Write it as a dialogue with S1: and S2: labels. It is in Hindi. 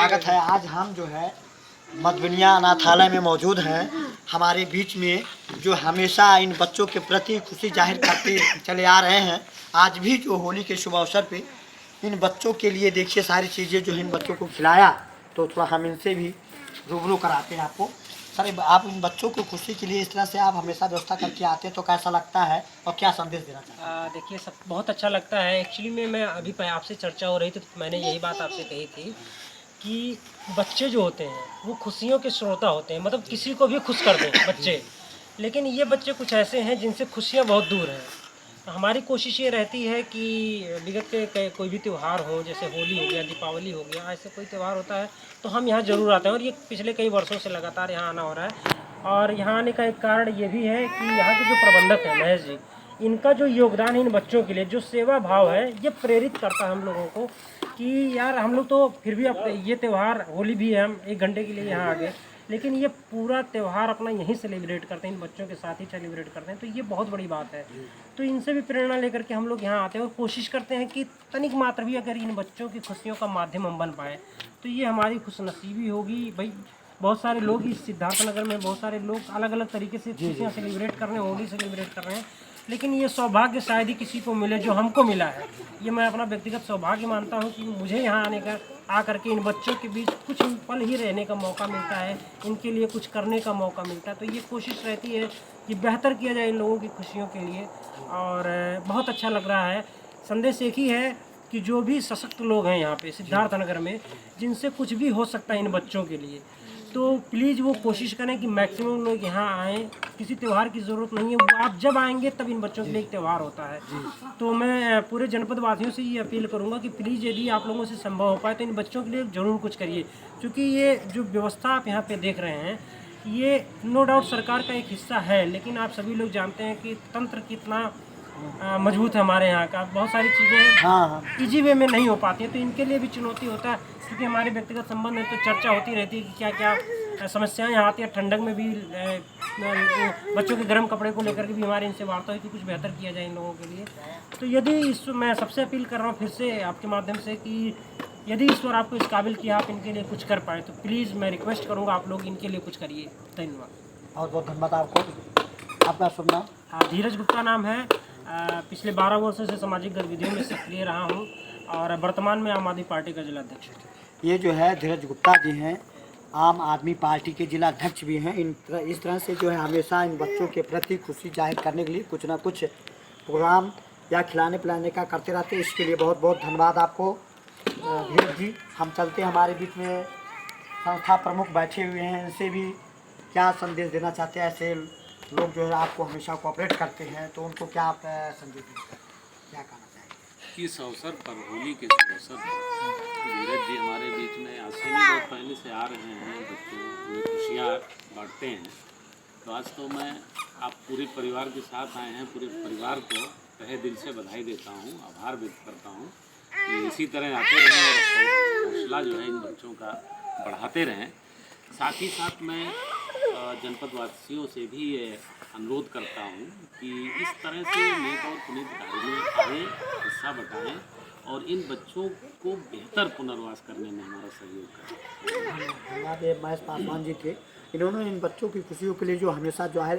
S1: स्वागत है। आज हम जो है मधुबनिया अनाथालय में मौजूद हैं। हमारे बीच में जो हमेशा इन बच्चों के प्रति खुशी जाहिर करते चले आ रहे हैं, आज भी जो होली के शुभ अवसर पे इन बच्चों के लिए देखिए सारी चीज़ें जो है इन बच्चों को खिलाया। तो थोड़ा हम इनसे भी रूबरू कराते हैं आपको। सर, आप इन बच्चों को खुशी के लिए इस तरह से आप हमेशा व्यवस्था करके आते हैं, तो कैसा लगता है और क्या संदेश देना चाहते हैं?
S2: देखिए, सब बहुत अच्छा लगता है। एक्चुअली में मैं अभी आपसे चर्चा हो रही थी तो मैंने यही बात आपसे कही थी कि बच्चे जो होते हैं वो खुशियों के स्रोता होते हैं, मतलब किसी को भी खुश कर दें बच्चे। लेकिन ये बच्चे कुछ ऐसे हैं जिनसे खुशियाँ बहुत दूर हैं। तो हमारी कोशिश ये रहती है कि विगत के कोई भी त्यौहार हो, जैसे होली हो गया, दीपावली हो गया, ऐसे कोई त्यौहार होता है तो हम यहाँ ज़रूर आते हैं। और ये पिछले कई वर्षों से लगातार यहाँ आना हो रहा है। और यहाँ आने का एक कारण ये भी है कि यहाँ के जो प्रबंधक हैं महेश जी, इनका जो योगदान है इन बच्चों के लिए, जो सेवा भाव है, ये प्रेरित करता है हम लोगों को कि यार हम लोग तो फिर भी अब ये त्यौहार होली भी है, हम 1 घंटे के लिए यहाँ आ गए, लेकिन ये पूरा त्यौहार अपना यहीं सेलिब्रेट करते हैं, इन बच्चों के साथ ही सेलिब्रेट करते हैं। तो ये बहुत बड़ी बात है। तो इनसे भी प्रेरणा लेकर के हम लोग यहाँ आते हैं और कोशिश करते हैं कि तनिक मात्र भी अगर इन बच्चों की खुशियों का माध्यम हम बन पाएँ तो ये हमारी खुशनसीबी होगी। भाई, बहुत सारे लोग इस सिद्धार्थ नगर में, बहुत सारे लोग अलग अलग तरीके से खुशियाँ सेलिब्रेट कर रहे हैं, होली सेलिब्रेट कर रहे हैं, लेकिन ये सौभाग्य शायद ही किसी को मिले जो हमको मिला है। ये मैं अपना व्यक्तिगत सौभाग्य मानता हूँ कि मुझे यहाँ आने का, आकर के इन बच्चों के बीच कुछ पल ही रहने का मौका मिलता है, इनके लिए कुछ करने का मौका मिलता है। तो ये कोशिश रहती है कि बेहतर किया जाए इन लोगों की खुशियों के लिए, और बहुत अच्छा लग रहा है। संदेश एक ही है कि जो भी सशक्त लोग हैं यहाँ पे सिद्धार्थ नगर में, जिनसे कुछ भी हो सकता है इन बच्चों के लिए, तो प्लीज़ वो कोशिश करें कि मैक्सिमम लोग यहाँ आएँ। किसी त्यौहार की ज़रूरत नहीं है, वो आप जब आएंगे तब इन बच्चों के लिए एक त्यौहार होता है। तो मैं पूरे जनपद वासियों से ये अपील करूँगा कि प्लीज़ यदि आप लोगों से संभव हो पाए तो इन बच्चों के लिए ज़रूर कुछ करिए, क्योंकि ये जो व्यवस्था आप यहाँ पे देख रहे हैं ये नो डाउट सरकार का एक हिस्सा है, लेकिन आप सभी लोग जानते हैं कि तंत्र कितना मजबूत है हमारे यहाँ का। बहुत सारी चीज़ें इजी वे में नहीं हो पाती हैं, तो इनके लिए भी चुनौती होता है। क्योंकि हमारे व्यक्तिगत संबंध है तो चर्चा होती रहती है कि क्या क्या समस्याएं यहाँ आती हैं। ठंडक में भी बच्चों के गर्म कपड़े को लेकर के भी हमारे इनसे वार्ता हुई कि कुछ बेहतर किया जाए इन लोगों के लिए। तो यदि मैं सबसे अपील कर रहा हूँ फिर से आपके माध्यम से कि यदि ईश्वर आपको इस काबिल किया आप इनके लिए कुछ कर पाएँ तो प्लीज़ मैं रिक्वेस्ट करूँगा आप लोग इनके लिए कुछ करिए। धन्यवाद।
S1: बहुत बहुत धन्यवाद आपको। आपका शुभ नाम?
S2: धीरज गुप्ता नाम है। पिछले 12 वर्षों से सामाजिक गतिविधियों में सक्रिय रहा हूँ और वर्तमान में आम आदमी पार्टी का जिलाध्यक्ष हूँ।
S1: ये जो है धीरज गुप्ता जी हैं, आम आदमी पार्टी के जिला अध्यक्ष भी हैं। इस तरह से जो है हमेशा इन बच्चों के प्रति खुशी जाहिर करने के लिए कुछ ना कुछ प्रोग्राम या खिलाने पिलाने का करते रहते हैं। इसके लिए बहुत बहुत धन्यवाद आपको धीरज जी। हम चलते हैं, हमारे बीच में संस्था प्रमुख बैठे हुए हैं, इनसे भी क्या संदेश देना चाहते हैं। ऐसे लोग जो है आपको हमेशा कोऑपरेट करते हैं, तो उनको क्या आप संदेश देंगे, क्या कहना चाहेंगे?
S3: इस अवसर पर, होली के शुभ अवसर पर धीरज जी हमारे बीच में आज से नहीं, बहुत पहले से आ रहे हैं, बच्चों में खुशियाँ बांटते हैं। तो आज तो मैं आप पूरे परिवार के साथ आए हैं, पूरे परिवार को तहे दिल से बधाई देता हूँ, आभार व्यक्त करता हूँ कि इसी तरह आते रहें और हौसला जो है इन बच्चों का बढ़ाते रहें। साथ ही साथ मैं जनपद वासियों से भी ये अनुरोध करता हूँ कि इस तरह से नेक और पुनीत कार्य में आएँ, हिस्सा बटाएँ और इन बच्चों को बेहतर पुनर्वास करने में हमारा सहयोग करें।
S1: हमारे महेश पासवान जी थे, इन्होंने इन बच्चों की खुशियों के लिए जो हमेशा जो है